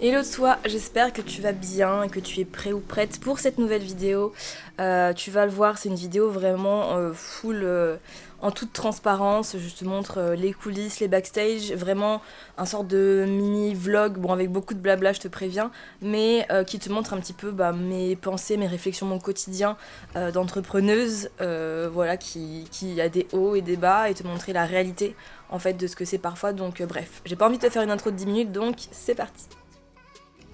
Hello toi, j'espère que tu vas bien et que tu es prêt ou prête pour cette nouvelle vidéo. Tu vas le voir, c'est une vidéo vraiment full en toute transparence. Je te montre les coulisses, les backstage, vraiment un sort de mini vlog, bon avec beaucoup de blabla je te préviens, mais qui te montre un petit peu mes pensées, mes réflexions, mon quotidien d'entrepreneuse, voilà, qui a des hauts et des bas et te montrer la réalité en fait de ce que c'est parfois. Donc bref, j'ai pas envie de te faire une intro de 10 minutes donc c'est parti.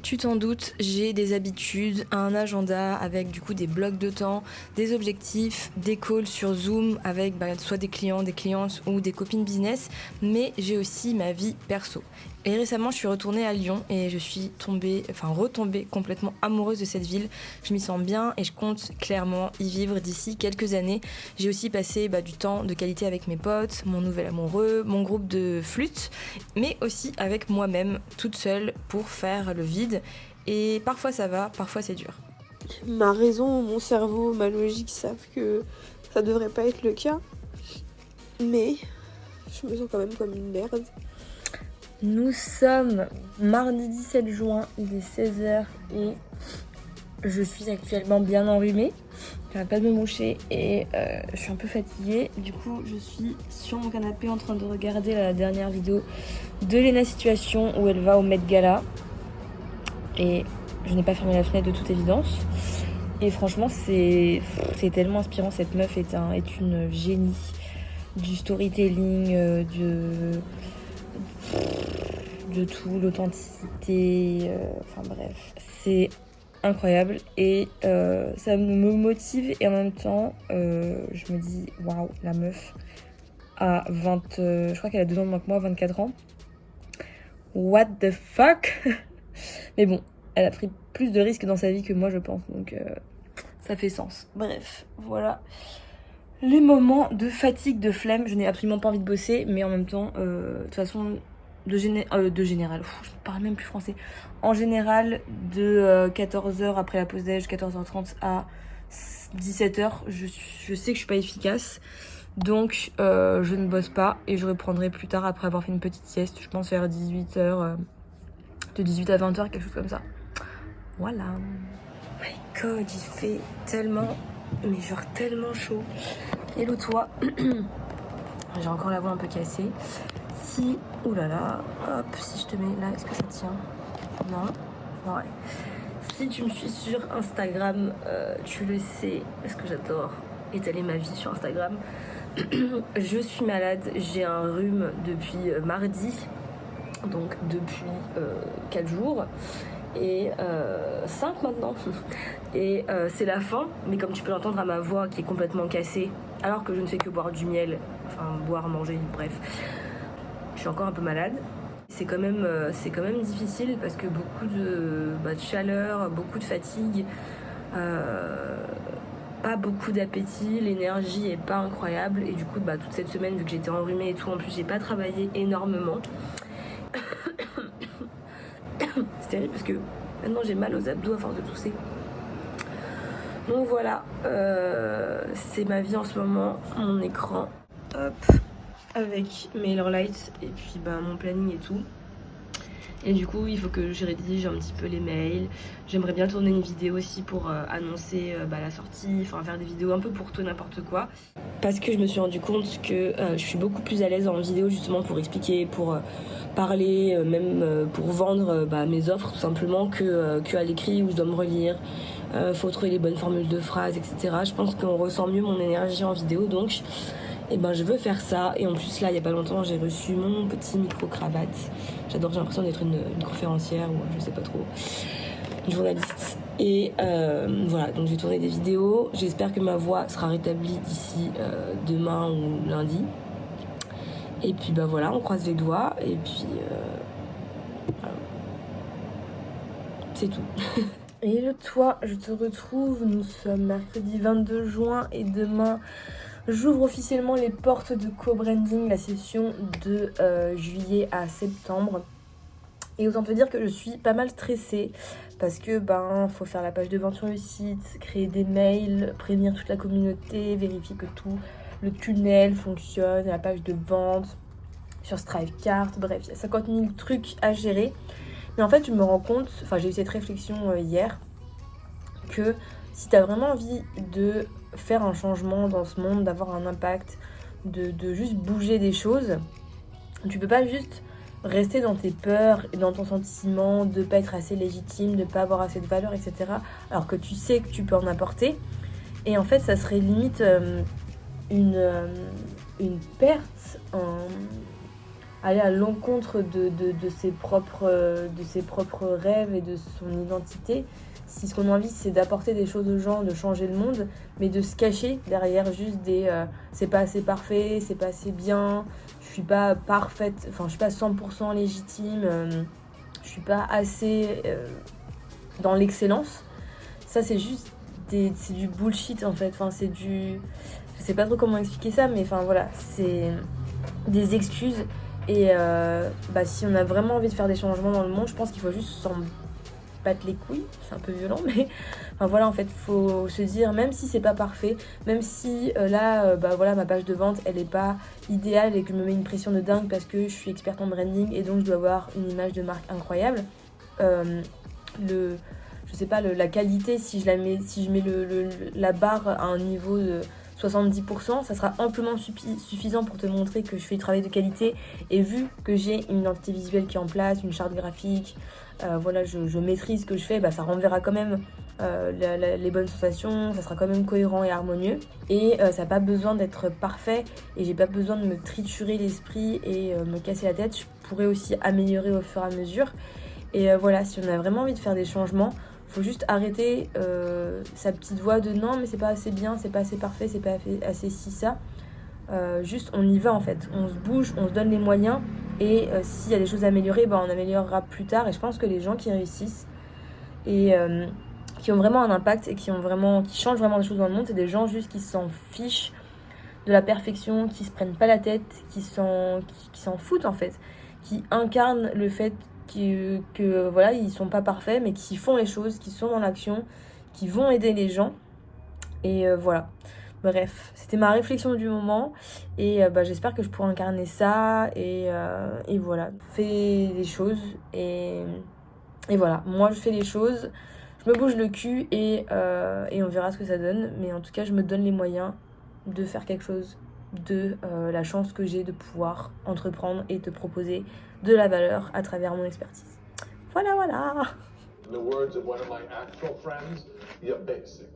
Tu t'en doutes, j'ai des habitudes, un agenda avec du coup des blocs de temps, des objectifs, des calls sur Zoom avec soit des clients, des clientes ou des copines business, mais j'ai aussi ma vie perso. Et récemment, je suis retournée à Lyon et je suis retombée complètement amoureuse de cette ville. Je m'y sens bien et je compte clairement y vivre d'ici quelques années. J'ai aussi passé du temps de qualité avec mes potes, mon nouvel amoureux, mon groupe de flûte, mais aussi avec moi-même, toute seule, pour faire le vide. Et parfois ça va, parfois c'est dur. Ma raison, mon cerveau, ma logique savent que ça devrait pas être le cas. Mais je me sens quand même comme une merde. Nous sommes mardi 17 juin, il est 16h et je suis actuellement bien enrhumée. J'arrête pas de me moucher et je suis un peu fatiguée. Du coup, je suis sur mon canapé en train de regarder la dernière vidéo de Lena Situation où elle va au Met Gala. Et je n'ai pas fermé la fenêtre de toute évidence. Et franchement, c'est tellement inspirant. Cette meuf est une génie du storytelling, de tout, l'authenticité, enfin bref. C'est incroyable et ça me motive et en même temps, je me dis, waouh, la meuf a je crois qu'elle a 2 ans de moins que moi, 24 ans. What the fuck. Mais bon, elle a pris plus de risques dans sa vie que moi, je pense, donc ça fait sens. Bref, voilà les moments de fatigue, de flemme. Je n'ai absolument pas envie de bosser, mais en même temps, de toute façon, de général, je parle même plus français. En général, de 14h après la pause déj, 14h30 à 17h, je sais que je suis pas efficace. Donc, je ne bosse pas et je reprendrai plus tard après avoir fait une petite sieste. Je pense vers 18h, de 18 à 20h, quelque chose comme ça. Voilà. Oh my god, il fait tellement, mais genre tellement chaud. Hello toi. J'ai encore la voix un peu cassée. Si, oulala, hop, si je te mets là, est-ce que ça tient? Non. Ouais. Si tu me suis sur Instagram, tu le sais, parce que j'adore étaler ma vie sur Instagram. Je suis malade, j'ai un rhume depuis mardi, donc depuis 4 jours. Et 5 maintenant. Et c'est la fin, mais comme tu peux l'entendre à ma voix qui est complètement cassée, alors que je ne fais que boire du miel, enfin boire, manger, bref, je suis encore un peu malade. C'est quand même difficile parce que beaucoup de chaleur, beaucoup de fatigue, pas beaucoup d'appétit, l'énergie est pas incroyable et du coup toute cette semaine vu que j'étais enrhumée et tout, en plus j'ai pas travaillé énormément. C'est terrible parce que maintenant j'ai mal aux abdos à force de tousser. Donc voilà, c'est ma vie en ce moment, mon écran, hop, avec MailerLite et puis mon planning et tout. Et du coup, il faut que je rédige un petit peu les mails. J'aimerais bien tourner une vidéo aussi pour annoncer la sortie, enfin faire des vidéos un peu pour tout n'importe quoi. Parce que je me suis rendu compte que je suis beaucoup plus à l'aise en vidéo justement pour expliquer, pour parler, même pour vendre mes offres tout simplement que à l'écrit où je dois me relire. Faut trouver les bonnes formules de phrases, etc. Je pense qu'on ressent mieux mon énergie en vidéo, donc je veux faire ça. Et en plus là, il y a pas longtemps, j'ai reçu mon petit micro-cravate. J'adore, j'ai l'impression d'être une conférencière ou je sais pas trop, une journaliste. Et voilà, donc j'ai tourné des vidéos. J'espère que ma voix sera rétablie d'ici demain ou lundi. Et puis voilà, on croise les doigts. Et puis voilà. C'est tout. Et toi, je te retrouve, nous sommes mercredi 22 juin et demain j'ouvre officiellement les portes de co-branding, la session de juillet à septembre. Et autant te dire que je suis pas mal stressée parce que faut faire la page de vente sur le site, créer des mails, prévenir toute la communauté, vérifier que tout le tunnel fonctionne, la page de vente sur Strivecart, bref, il y a 50 000 trucs à gérer. Mais en fait, je me rends compte, enfin j'ai eu cette réflexion hier, que si t'as vraiment envie de faire un changement dans ce monde, d'avoir un impact, de juste bouger des choses, tu peux pas juste rester dans tes peurs et dans ton sentiment de pas être assez légitime, de pas avoir assez de valeur, etc. Alors que tu sais que tu peux en apporter. Et en fait, ça serait limite une, euh, une perte, aller à l'encontre de ses propres rêves et de son identité. Si ce qu'on a envie, c'est d'apporter des choses aux gens, de changer le monde, mais de se cacher derrière juste des c'est pas assez parfait, c'est pas assez bien, je suis pas parfaite, enfin je suis pas 100% légitime, je suis pas assez dans l'excellence. Ça, c'est juste c'est du bullshit en fait. Enfin, c'est du. Je sais pas trop comment expliquer ça, mais enfin voilà, c'est des excuses. Et si on a vraiment envie de faire des changements dans le monde, je pense qu'il faut juste s'en battre les couilles. C'est un peu violent, mais enfin voilà, en fait, faut se dire, même si c'est pas parfait, même si ma page de vente elle est pas idéale et que je me mets une pression de dingue parce que je suis experte en branding et donc je dois avoir une image de marque incroyable. Je sais pas, la qualité, si je mets la barre à un niveau de 70%, ça sera amplement suffisant pour te montrer que je fais du travail de qualité. Et vu que j'ai une identité visuelle qui est en place, une charte graphique, je maîtrise ce que je fais, ça renverra quand même les bonnes sensations, ça sera quand même cohérent et harmonieux. Et ça n'a pas besoin d'être parfait et j'ai pas besoin de me triturer l'esprit et me casser la tête. Je pourrais aussi améliorer au fur et à mesure. Et si on a vraiment envie de faire des changements, faut juste arrêter sa petite voix de non mais c'est pas assez bien, c'est pas assez parfait, c'est pas assez si ça. Juste on y va en fait, on se bouge, on se donne les moyens et s'il y a des choses à améliorer, on améliorera plus tard. Et je pense que les gens qui réussissent et qui ont vraiment un impact et qui changent vraiment des choses dans le monde, c'est des gens juste qui s'en fichent de la perfection, qui se prennent pas la tête, qui s'en foutent en fait, qui incarnent le fait que ils sont pas parfaits mais qui font les choses, qui sont dans l'action, qui vont aider les gens. Et voilà. Bref, c'était ma réflexion du moment et j'espère que je pourrai incarner ça et voilà, fais des choses et voilà, moi je fais les choses, je me bouge le cul et on verra ce que ça donne, mais en tout cas je me donne les moyens de faire quelque chose de la chance que j'ai de pouvoir entreprendre et te proposer de la valeur à travers mon expertise. Voilà. In the words of one of my actual friends, you're basic.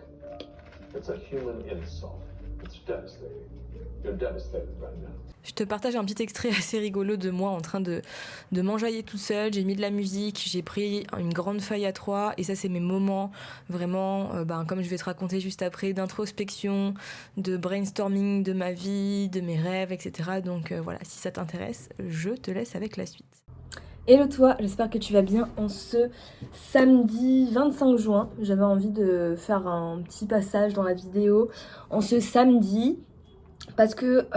It's a human insult. It's devastating. You're devastated right now. Je te partage un petit extrait assez rigolo de moi en train de m'enjailler toute seule. J'ai mis de la musique, j'ai pris une grande feuille A3 et ça c'est mes moments vraiment, comme je vais te raconter juste après, d'introspection, de brainstorming de ma vie, de mes rêves, etc. Donc voilà, si ça t'intéresse, je te laisse avec la suite. Hello toi, j'espère que tu vas bien en ce samedi 25 juin. J'avais envie de faire un petit passage dans la vidéo en ce samedi. Parce que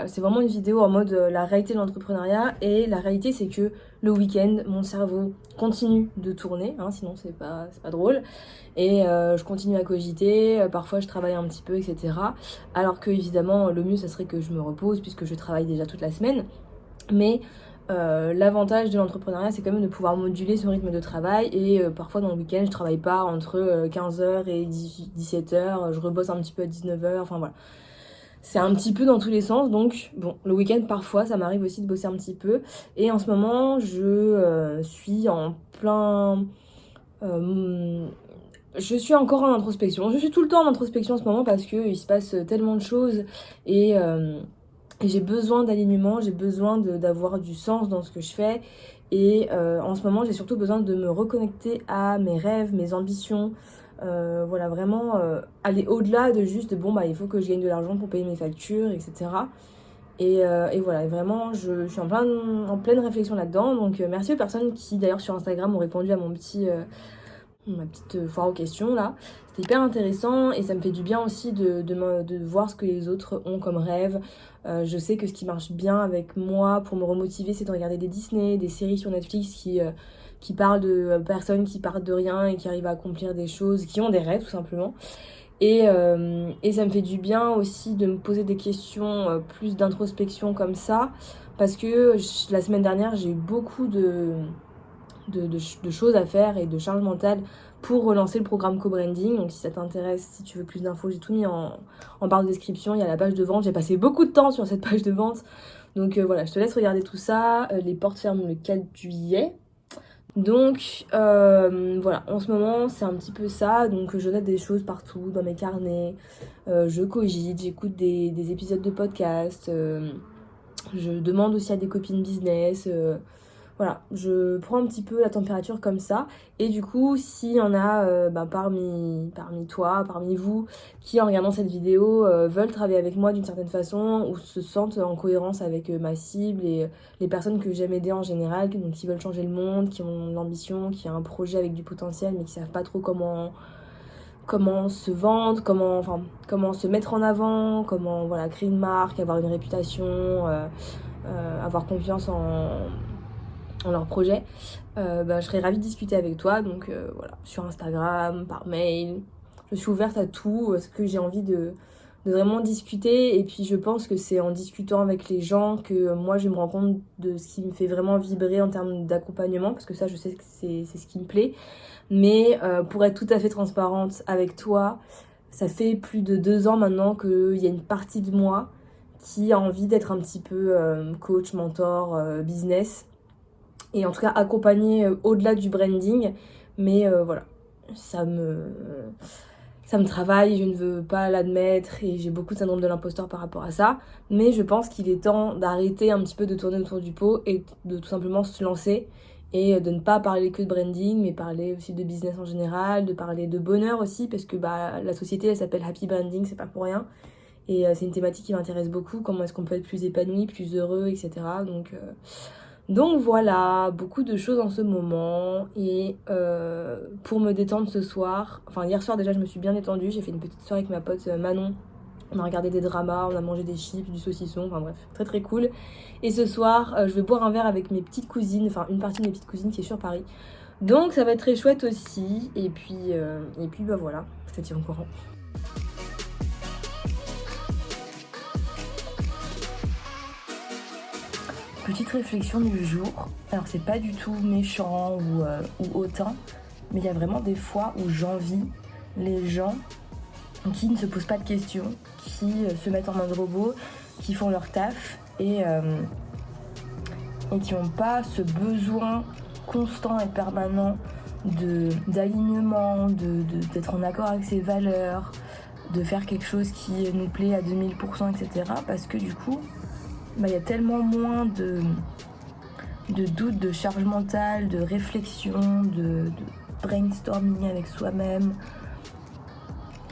c'est vraiment une vidéo en mode la réalité de l'entrepreneuriat. Et la réalité c'est que le week-end mon cerveau continue de tourner, sinon c'est pas drôle. Et je continue à cogiter, parfois je travaille un petit peu, etc. Alors que évidemment le mieux ça serait que je me repose puisque je travaille déjà toute la semaine. Mais l'avantage de l'entrepreneuriat c'est quand même de pouvoir moduler son rythme de travail. Et parfois dans le week-end je travaille pas entre 15h et 17h, je rebosse un petit peu à 19h, enfin voilà. C'est un petit peu dans tous les sens, donc bon, le week-end parfois ça m'arrive aussi de bosser un petit peu. Et en ce moment je suis en plein... je suis encore en introspection. Je suis tout le temps en introspection en ce moment parce qu'il se passe tellement de choses et j'ai besoin d'alignement, j'ai besoin d'avoir du sens dans ce que je fais. Et en ce moment j'ai surtout besoin de me reconnecter à mes rêves, mes ambitions. Vraiment aller au-delà de juste il faut que je gagne de l'argent pour payer mes factures, etc. Et voilà, et vraiment je suis en pleine réflexion là-dedans. Donc merci aux personnes qui d'ailleurs sur Instagram ont répondu à ma petite foire aux questions là. C'était hyper intéressant et ça me fait du bien aussi de voir ce que les autres ont comme rêve. Je sais que ce qui marche bien avec moi pour me remotiver c'est de regarder des Disney, des séries sur Netflix qui parlent de personnes qui partent de rien et qui arrivent à accomplir des choses, qui ont des rêves tout simplement. Et ça me fait du bien aussi de me poser des questions plus d'introspection comme ça, parce que la semaine dernière j'ai eu beaucoup de choses à faire et de charge mentale pour relancer le programme co-branding. Donc si ça t'intéresse, si tu veux plus d'infos, j'ai tout mis en barre de description. Il y a la page de vente, j'ai passé beaucoup de temps sur cette page de vente. Donc voilà, je te laisse regarder tout ça. Les portes ferment le 4 juillet. Donc voilà, en ce moment c'est un petit peu ça. Donc je note des choses partout dans mes carnets. Je cogite, j'écoute des épisodes de podcast. Je demande aussi à des copines business. Voilà, je prends un petit peu la température comme ça. Et du coup, s'il y en a parmi toi, parmi vous, qui en regardant cette vidéo veulent travailler avec moi d'une certaine façon ou se sentent en cohérence avec ma cible et les personnes que j'aime aider en général, donc qui veulent changer le monde, qui ont l'ambition, qui ont un projet avec du potentiel mais qui savent pas trop comment se vendre, comment se mettre en avant, comment créer une marque, avoir une réputation, avoir confiance en leur projet, je serais ravie de discuter avec toi. Donc voilà, sur Instagram, par mail, je suis ouverte à tout, parce que j'ai envie de vraiment discuter. Et puis je pense que c'est en discutant avec les gens que moi je me rends compte de ce qui me fait vraiment vibrer en termes d'accompagnement, parce que ça je sais que c'est ce qui me plaît. Mais pour être tout à fait transparente avec toi, ça fait plus de 2 ans maintenant qu'il y a une partie de moi qui a envie d'être un petit peu coach, mentor, business, et en tout cas accompagner au-delà du branding. Mais voilà, ça me travaille, je ne veux pas l'admettre et j'ai beaucoup de syndrome de l'imposteur par rapport à ça. Mais je pense qu'il est temps d'arrêter un petit peu de tourner autour du pot et de tout simplement se lancer et de ne pas parler que de branding, mais parler aussi de business en général, de parler de bonheur aussi, parce que la société elle s'appelle Happy Branding, c'est pas pour rien. Et c'est une thématique qui m'intéresse beaucoup, comment est-ce qu'on peut être plus épanoui, plus heureux, etc. Donc voilà, beaucoup de choses en ce moment. Et pour me détendre ce soir, hier soir déjà je me suis bien détendue, j'ai fait une petite soirée avec ma pote Manon. On a regardé des dramas, on a mangé des chips, du saucisson, bref, très très cool. Et ce soir, je vais boire un verre avec mes petites cousines, une partie de mes petites cousines qui est sur Paris. Donc ça va être très chouette aussi. Et puis voilà, je te tiens au courant. Petite réflexion du jour. Alors c'est pas du tout méchant ou hautain, mais il y a vraiment des fois où j'envie les gens qui ne se posent pas de questions, qui se mettent en mode robot, qui font leur taf et qui n'ont pas ce besoin constant et permanent d'alignement, d'être en accord avec ses valeurs, de faire quelque chose qui nous plaît à 2000%, etc. Parce que du coup, il y a tellement moins de doutes, de charge mentale, de réflexion, de brainstorming avec soi-même,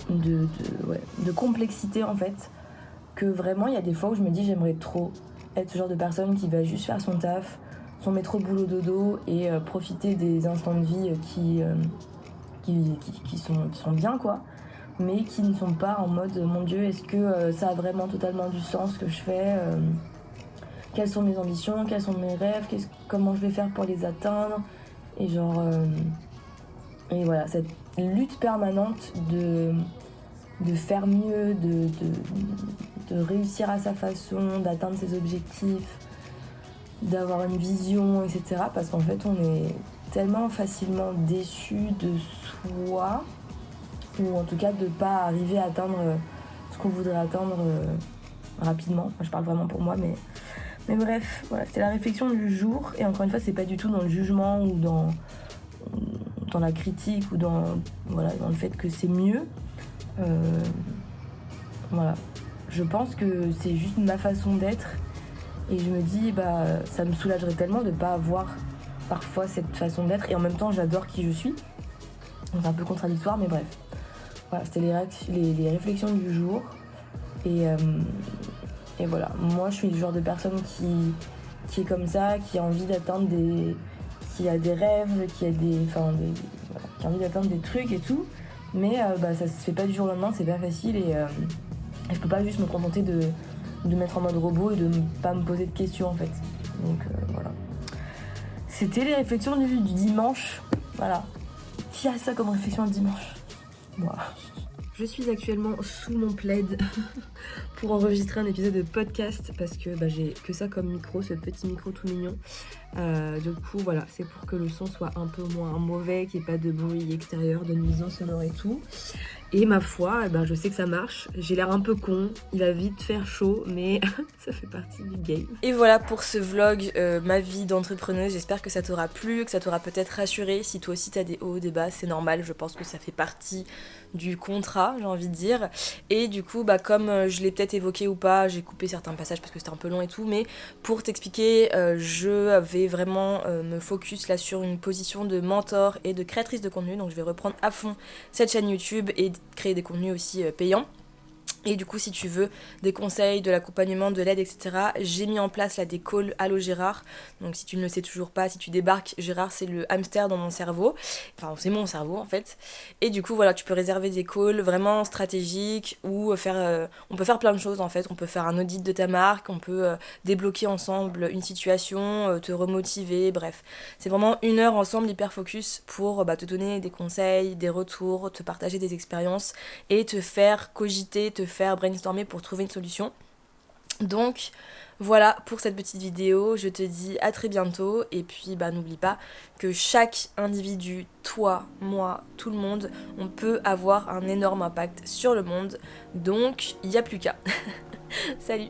de complexité en fait, que vraiment il y a des fois où je me dis j'aimerais trop être ce genre de personne qui va juste faire son taf, son métro boulot dodo et profiter des instants de vie qui sont bien quoi, mais qui ne sont pas en mode mon Dieu est-ce que ça a vraiment totalement du sens ce que je fais, quelles sont mes ambitions, quels sont mes rêves, comment je vais faire pour les atteindre, et et voilà, cette lutte permanente de faire mieux, de réussir à sa façon, d'atteindre ses objectifs, d'avoir une vision, etc. Parce qu'en fait, on est tellement facilement déçu de soi, ou en tout cas de ne pas arriver à atteindre ce qu'on voudrait atteindre rapidement. Enfin, je parle vraiment pour moi, mais bref, voilà, c'était la réflexion du jour. Et encore une fois, c'est pas du tout dans le jugement ou dans la critique ou dans le fait que c'est mieux. Voilà, je pense que c'est juste ma façon d'être et je me dis ça me soulagerait tellement de pas avoir parfois cette façon d'être et en même temps j'adore qui je suis. Donc c'est un peu contradictoire mais bref. Voilà, c'était les réflexions du jour et voilà, moi je suis le genre de personne qui est comme ça, qui a envie d'atteindre qui a des rêves, qui a envie d'atteindre des trucs et tout. Mais ça se fait pas du jour au lendemain, c'est pas facile et je peux pas juste me contenter de mettre en mode robot et de pas me poser de questions en fait. Donc voilà. C'était les réflexions du dimanche. Voilà. Qui a ça comme réflexion le dimanche ? Moi. Je suis actuellement sous mon plaid pour enregistrer un épisode de podcast parce que j'ai que ça comme micro, ce petit micro tout mignon. Du coup voilà, c'est pour que le son soit un peu moins mauvais, qu'il n'y ait pas de bruit extérieur, de nuisance sonore et tout. Et ma foi, je sais que ça marche. J'ai l'air un peu con, il va vite faire chaud, mais ça fait partie du game. Et voilà pour ce vlog, ma vie d'entrepreneuse. J'espère que ça t'aura plu, que ça t'aura peut-être rassuré. Si toi aussi t'as des hauts, des bas, c'est normal. Je pense que ça fait partie du contrat, j'ai envie de dire. Et du coup, comme je l'ai peut-être évoqué ou pas, j'ai coupé certains passages parce que c'était un peu long et tout, mais pour t'expliquer, je vais vraiment me focus là sur une position de mentor et de créatrice de contenu. Donc je vais reprendre à fond cette chaîne YouTube et créer des contenus aussi payants. Et du coup, si tu veux des conseils, de l'accompagnement, de l'aide, etc., j'ai mis en place là des calls Allo Gérard. Donc si tu ne le sais toujours pas, si tu débarques, Gérard c'est le hamster dans mon cerveau. Enfin, c'est mon cerveau en fait. Et du coup, voilà, tu peux réserver des calls vraiment stratégiques ou on peut faire plein de choses en fait. On peut faire un audit de ta marque, on peut débloquer ensemble une situation, te remotiver, bref. C'est vraiment 1 heure ensemble hyper focus pour te donner des conseils, des retours, te partager des expériences et te faire cogiter, te faire brainstormer pour trouver une solution. Donc voilà pour cette petite vidéo, je te dis à très bientôt et puis n'oublie pas que chaque individu, toi, moi, tout le monde, on peut avoir un énorme impact sur le monde, donc il n'y a plus qu'à. Salut.